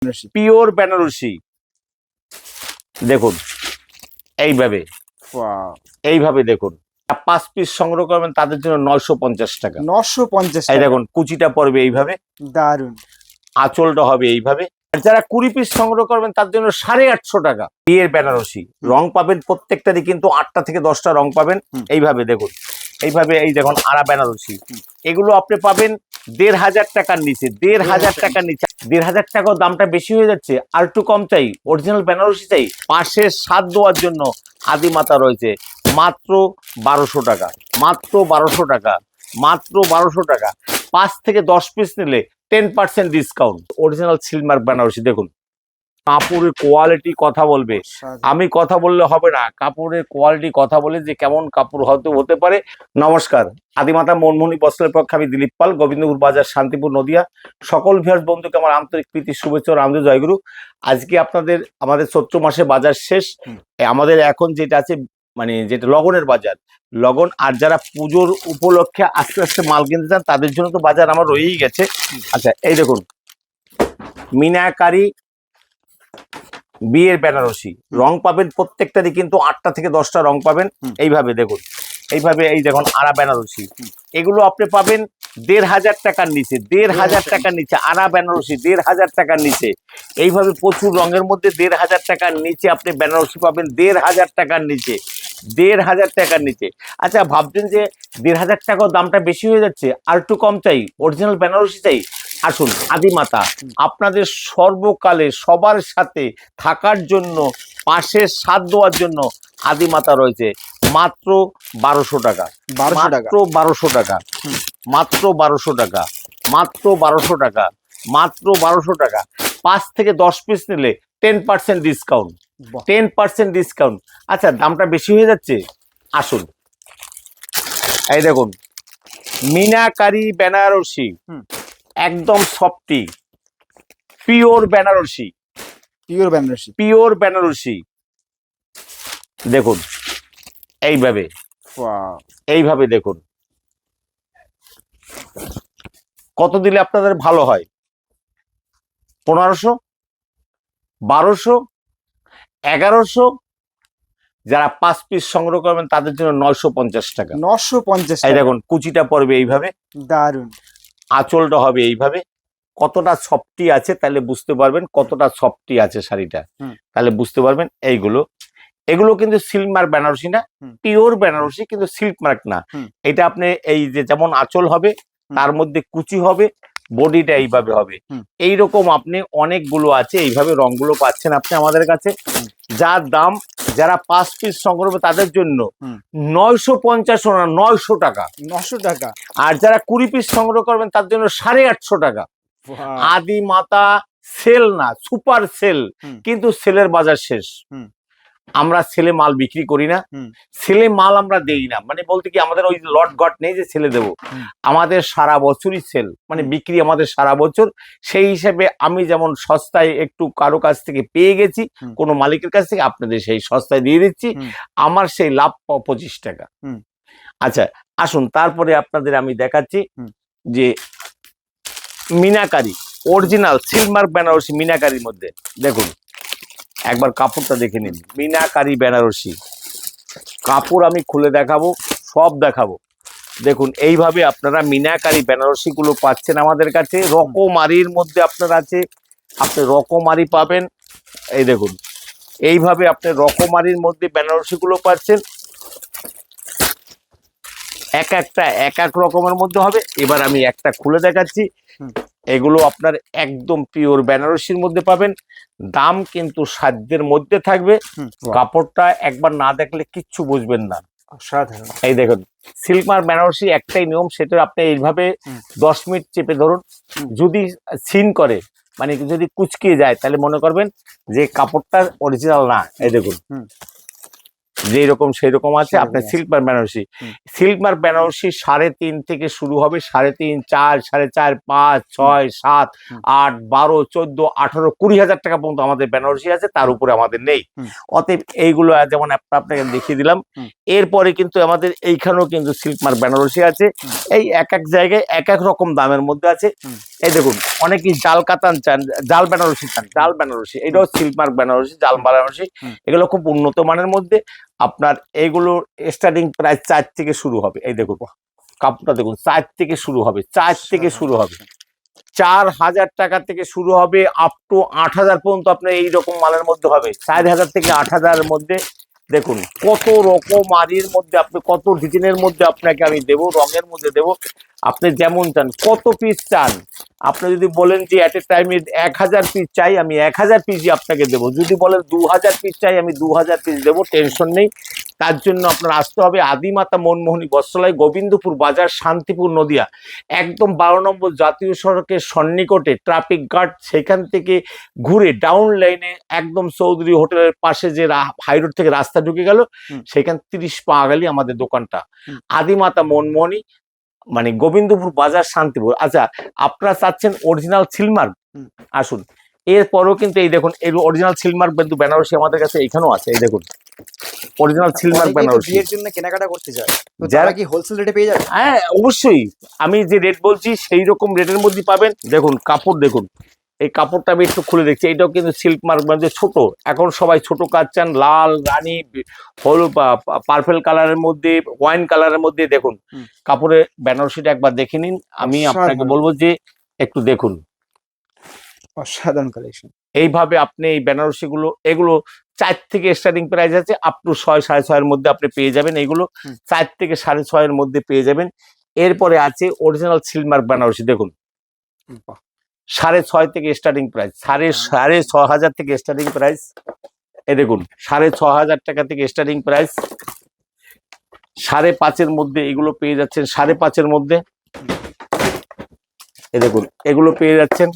Pure Benarasi দেখুন এইভাবে এইভাবে দেখুন 5 পিস সংগ্রহ করবেন তাদের জন্য 950 টাকা। 950 এই দেখুন কুচিটা পড়বে এইভাবে, দারুন। আঁচলটা হবে এইভাবে। আর যারা 20 পিস সংগ্রহ করবেন তার জন্য 850 টাকা। বিয়ের বেনারসি রং পাবেন প্রত্যেকটারই, কিন্তু 8টা থেকে 10টা রং পাবেন। এইভাবে দেখুন, এইভাবে এই দেখুন আড়া বেনারসি, এগুলো আপনি পাবেন 1500 টাকার নিচে। 1500 টাকার নিচে, 1500 টাকাও দামটা বেশি হয়ে যাচ্ছে। আর একটু কম চাই, অরিজিনাল বেনারসি চাই। পাশে সাত দেওয়ার জন্য আদিমাতা রয়েছে মাত্র 1200 টাকা, মাত্র 1200 টাকা, মাত্র 1200 টাকা। 5 থেকে 10 পিস নিলে 10% ডিসকাউন্ট। অরিজিনাল সিলমার্ক বেনারসি দেখুন, কাপড়ের কোয়ালিটি কথা বলবে। আমি কথা বললে হবে না, কাপড়ের কোয়ালিটি কথা বলে যে কেমন কাপড় হয়তো হতে পারে। নমস্কার, আদিমাতা মনমোহনী বস্ত্রের পক্ষে আমি দিলীপ পাল, গোবিন্দপুর বাজার, শান্তিপুর, নদিয়া। সকল ভিউয়ার্স বন্ধুকে আমার আন্তরিক প্রীতি, শুভেচ্ছা ও রামদেব জয়গুরু। আজকে আমাদের চৈত্র মাসে বাজার শেষ। আমাদের এখন যেটা আছে মানে যেটা লগনের বাজার, লগন। আর যারা পুজোর উপলক্ষে আস্তে আস্তে মাল কিনতে চান তাদের জন্য তো বাজার আমার রয়েই গেছে। আচ্ছা এই দেখুন মিনাকারি বিয়ের বেনারসি রং পাবেন প্রত্যেকটারই, কিন্তু 8টা থেকে 10টা রং পাবেন। এইভাবে দেখুন, এইভাবে এই দেখুন আড়া বেনারসি, এগুলো আপনি পাবেন 1500 টাকার নিচে। 1500 টাকার নিচে আড়া বেনারসি 1500 টাকার নিচে। এইভাবে প্রচুর রঙের মধ্যে 1500 টাকার নিচে আপনি বেনারসি পাবেন। 1500 টাকার নিচে, 1500 টাকার নিচে। আচ্ছা ভাবছেন যে 1500 টাকাও দামটা বেশি হয়ে যাচ্ছে, আর একটু কম চাই, অরিজিনাল বেনারসি চাই। আসুন, আদিমাতা আপনাদের সর্বকালে সবার সাথে থাকার জন্য, পাশে সাথ দেওয়ার জন্য আদিমাতা রয়েছে মাত্র 1200 টাকা, মাত্র 1200 টাকা, মাত্র 1200 টাকা, মাত্র 1200 টাকা, মাত্র 1200 টাকা। 5 থেকে 10 পিস নিলে 10% ডিসকাউন্ট, 10% ডিসকাউন্ট। আচ্ছা দামটা বেশি হয়ে যাচ্ছে, আসুন এই দেখুন মিনাকারি বেনারসি, একদম softy, pure Benarasi, pure Benarasi, pure Benarasi দেখুন এইভাবে, এইভাবে দেখুন। কত দিলে আপনাদের ভালো হয়? 1500, 1200, 1100। যারা 5 পিস সংগ্রহ করবেন তাদের জন্য 950 টাকা। 950 এই দেখুন কুচিটা পড়বে এইভাবে, দারুন। আঁচলটা হবে এইভাবে। কতটা সফটি আছে তাহলে বুঝতে পারবেন, কতটা সফটি আছে শাড়িটা, তাহলে বুঝতে পারবেন। এগুলো কিন্তু সিল্ক মার্ক বেনারসি না, পিওর বেনারসি, কিন্তু সিল্ক মার্ক না। এটা আপনি এই যে যেমন আঁচল হবে, তার মধ্যে কুচি হবে, বডিটা এইভাবে হবে। এইরকম আপনি অনেকগুলো আছে, এইভাবে রংগুলো পাচ্ছেন আপনি আমাদের কাছে। যার দাম যারা 5 পিস সংগ্রহ করবে তাদের জন্য 950 না 900 টাকা, 900 টাকা। আর যারা 20 পিস সংগ্রহ করবেন তার জন্য 850 টাকা। আদিমাতা সেল না, সুপার সেল, কিন্তু সেলের বাজার শেষ। আমরা সেলে মাল বিক্রি করি না, সেলে মাল আমরা দেই না। মানে বলতে কি আমাদের ওই লট ঘট নেই যে সেলে দেবো। আমাদের সারা বছরই সেল, মানে বিক্রি আমাদের সারা বছর। সেই হিসেবে আমি যেমন সস্তায় একটু কারো কাছ থেকে পেয়ে গেছি, কোনো মালিকের কাছ থেকে, আপনাদের সেই সস্তায় দিয়ে দিচ্ছি। আমার সেই লাভ 25 টাকা। আচ্ছা আসুন, তারপরে আপনাদের আমি দেখাচ্ছি যে মিনাকারি অরিজিনাল সিলমার্ক বেনারসি মিনাকারির মধ্যে দেখুন, একবার কাপড়টা দেখে নিন। মিনাকারি বেনারসি কাপড় আমি খুলে দেখাবো, সব দেখাবো। দেখুন এইভাবে আপনারা মিনাকারি বেনারসি গুলো পাচ্ছেন আমাদের কাছে। রকমারির মধ্যে আপনার আছে, আপনি রকমারি পাবেন। এই দেখুন এইভাবে আপনি রকমারির মধ্যে বেনারসি গুলো পাচ্ছেন। এক একটা এক এক রকমের মধ্যে হবে। এবার আমি একটা খুলে দেখাচ্ছি। এগুলো আপনার একদম পিওর বেনারসির মধ্যে পাবেন। দাম কিন্তু সাধ্যের মধ্যে থাকবে। কাপড়টা একবার না দেখলে কিচ্ছু বুঝবেন না। এই দেখুন সিল্ক মার্ক বেনারসি একটাই নিয়ম, সেটা আপনি এইভাবে 10 মিনিট চেপে ধরুন। যদি সিন করে, মানে যদি কুচকিয়ে যায়, তাহলে মনে করবেন যে কাপড়টা অরিজিনাল না। এই দেখুন যেই রকম সেই রকম আছে। আপনার silk mark Benarasi, silk mark Benarasi 3.5 থেকে শুরু হবে। 3.5, 4, 4.5, 5, 6, 7, 8, 12, 14, 18, 20,000 টাকা পর্যন্ত আমাদের বেনারসি আছে, তার উপরে আমাদের নেই। অতএব এইগুলো যেমন আপনাকে দেখিয়ে দিলাম। এরপরে কিন্তু আমাদের এইখানেও কিন্তু সিল্ক মার্ক বেনারসি আছে। এই এক এক জায়গায় এক এক রকম দামের মধ্যে আছে। এই দেখুন অনেকেই জাল কাতান চান, জাল বেনারসি চান, জাল বেনারসি, এটাও সিল্ক মার্ক বেনারসি, জাল বেনারসি। এগুলো খুব উন্নত মানের মধ্যে। আপনার এইগুলো স্টার্টিং প্রাইস 4 থেকে শুরু হবে। এই দেখুন কাপড়টা দেখুন 4 থেকে শুরু হবে, 4 থেকে শুরু হবে, 4000 টাকা থেকে শুরু হবে আপ টু 8000 পর্যন্ত আপনার এইরকম মালের মধ্যে হবে। 4000 থেকে 8000 এর মধ্যে দেখুন কত রকম আরির মধ্যে, আপনি কত ডিজাইনের মধ্যে আপনাকে আমি দেবো, রঙের মধ্যে দেবো, আপনি যেমন চান। কত পিস চান? আপনি যদি বলেন যে এট এ টাইমে 1000 পিস চাই, আমি 1000 পিসই আপনাকে দেবো। যদি বলেন 2000 পিস চাই, আমি 2000 পিস দেবো, টেনশন নেই। তার জন্য আপনার আসতে হবে আদিমাতা মনমোহনী বস্ত্রালয়, গোবিন্দপুর বাজার, শান্তিপুর, নদিয়া, একদম 12 নম্বর জাতীয় সড়কের সন্নিকটে ট্রাফিক গার্ড, সেখান থেকে ঘুরে ডাউন লাইনে একদম চৌধুরী হোটেলের পাশে যে হাইরোড থেকে রাস্তা ঢুকে গেল, সেখান 30 পা গেলে আমাদের দোকানটা। আদিমাতা মনমোহনী, মানে গোবিন্দপুর বাজার, শান্তিপুর। আচ্ছা, আপনারা চাচ্ছেন অরিজিনাল সিলমার্ক, আসুন। এরপরেও কিন্তু এই দেখুন এই অরিজিনাল সিলমার্ক কিন্তু বেনারসি আমাদের কাছে এইখানেও আছে। এই দেখুন অরিজিনাল সিলমার্ক বেনারসি। বিয়ের জন্য কেনাকাটা করতে চায়, তো যারা যারা কি হোলসেল রেটে পেয়ে যাবে? হ্যাঁ অবশ্যই, আমি যে রেট বলছি সেই রকম রেটের মধ্যে পাবেন। দেখুন কাপড় দেখুন, এই কাপড়টা আমি একটু খুলে দেখছি, এটাও কিন্তু সিল্ক মার্ক, মানে ছোট, এখন সবাই ছোট কাজ চান, লাল, রানী, হলুদ, পার্পেল কালারের মধ্যে, ওয়াইন কালারের মধ্যে। দেখুন কাপড়ের বেনারসিটা একবার দেখে নিন, আমি আপনাকে বলবো যে একটু দেখুন, অসাধারণ কালেকশন। এইভাবে আপনি এই বেনারসি গুলো, এগুলো 4 থেকে স্টার্টিং প্রাইস আছে, আপ টু 6, 6.5 এর মধ্যে আপনি পেয়ে যাবেন। এগুলো 4 থেকে 6.5 এর মধ্যে পেয়ে যাবেন। এরপরে আছে অরিজিনাল সিলমার্ক বেনারসি, দেখুন 6.5 থেকে স্টার্টিং প্রাইস, 6.5 থেকে স্টার্টিং প্রাইস। এই দেখুন 6.5 টাকা থেকে স্টার্টিং প্রাইস, 5.5 এর মধ্যে এগুলো পেয়ে যাচ্ছেন, 5.5 এর মধ্যে। এই দেখুন এগুলো পেয়ে যাচ্ছেন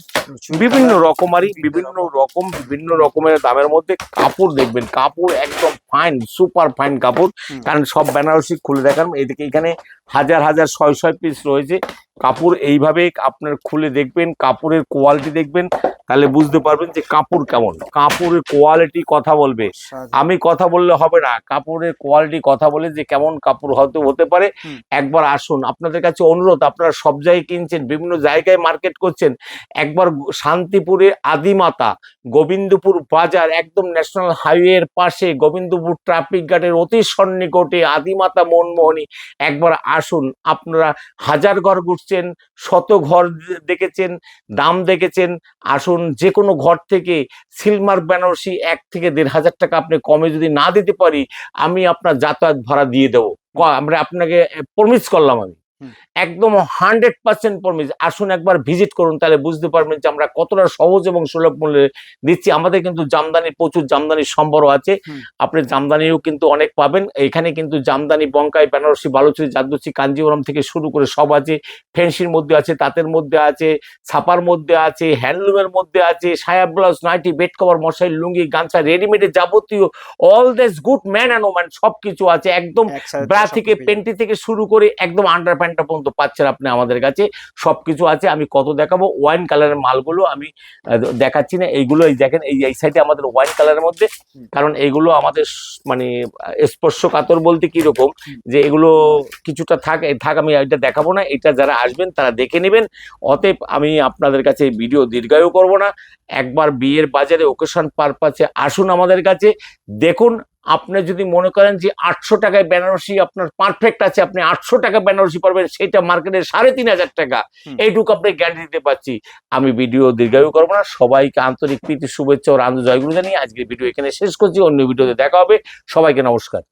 বিভিন্ন রকমারি, বিভিন্ন রকমের দামের মধ্যে। কাপড় দেখবেন, কাপড় একদম ফাইন, সুপার ফাইন কাপড়, কারণ সব বেনারসি খুলে দেখান। এদিকে এখানে হাজার হাজার 600 পিস রয়েছে কাপড়। এইভাবে আপনার খুলে দেখবেন, কাপড়ের কোয়ালিটি দেখবেন, তাহলে বুঝতে পারবেন যে কাপড় কেমন। কাপড়ের কোয়ালিটি কথা বলবে, আমি কথা বললে হবে না, কাপড়ের কোয়ালিটি কথা বলে যে কেমন কাপড় হতে পারে। একবার আসুন, আপনাদের কাছে অনুরোধ, আপনারা সব জায়গায় কিনছেন, বিভিন্ন জায়গায় মার্কেট করছেন, একবার শান্তিপুরে আদিমাতা, গোবিন্দপুর বাজার, একদম ন্যাশনাল হাইওয়ের পাশে, গোবিন্দপুর ট্রাফিক গার্ডের অতি সন্নিকটে আদিমাতা মনমোহনী, একবার আসুন। আপনারা হাজার ঘর ঘুরছেন, শত ঘর দেখেছেন, দাম দেখেছেন, আসুন। যে কোনো ঘর থেকে সিলমার্ক বেনারসি 1 থেকে 1,500 টাকা আপনি কমে যদি না দিতে পারি, আমি আপনার যাতায়াত ভাড়া দিয়ে দেবো। আমরা আপনাকে প্রমিস করলাম, আমি একদম 100% প্রমিস। আসুন একবার ভিজিট করুন, তাহলে বুঝতে পারবেন যে আমরা কতটা সহজ এবং সুলভ মূল্যে দিচ্ছি। আমাদের কিন্তু জামদানি, প্রচুর জামদানির সম্বর আছে, আপনি জামদানিও কিন্তু অনেক পাবেন এখানে। কিন্তু জামদানি, বঙ্কাই, বেনারসি, বালুচরি, জারদোসি, কাঞ্জিওরম থেকে শুরু করে সব আছে। ফ্যান্সির মধ্যে আছে, তাঁতের মধ্যে আছে, ছাপার মধ্যে আছে, হ্যান্ডলুমের মধ্যে আছে, সায়া, ব্লাউজ, নাইটি, বেড কভার, মশারি, লুঙ্গি, গামছা, রেডিমেডের যাবতীয় all this good man and woman সবকিছু আছে। একদম ব্রা থেকে, পেন্টি থেকে শুরু করে একদম আন্ডার প্যান্টটা পর্যন্ত পাচ্ছেন আপনি আমাদের কাছে, সবকিছু আছে। আমি কত দেখাবো, ওয়াইন কালারের মালগুলো আমি দেখাচ্ছি না, এইগুলো এই দেখেন, এই সাইডে আমাদের ওয়াইন কালারের মধ্যে, কারণ এগুলো আমাদের মানে স্পর্শকাতর বলতে কি রকম, যে এগুলো কিছুটা থাক, আমি এটা দেখাবো না, এটা যারা আসবেন তারা দেখে নেবেন। অতএব আমি আপনাদের কাছে ভিডিও দীর্ঘায়ু করব না। একবার বিয়ের বাজারে ওকেশন পারপাসে আসুন আমাদের কাছে, দেখুন। আপনি যদি মনে করেন যে 800 টাকায় বেনারসি আপনার পারফেক্ট আছে, আপনি 800 টাকা বেনারসি পারবেন, সেটা মার্কেটে 3,500 টাকা, এইটুকু আপনি গ্যারান্টি দিতে পারছি। আমি ভিডিও দীর্ঘায়ু করবো না, সবাইকে আন্তরিক প্রীতি, শুভেচ্ছা ও আনন্দ জয়গুরু জানিয়ে আজকের ভিডিও এখানে শেষ করছি। অন্য ভিডিওতে দেখা হবে, সবাইকে নমস্কার।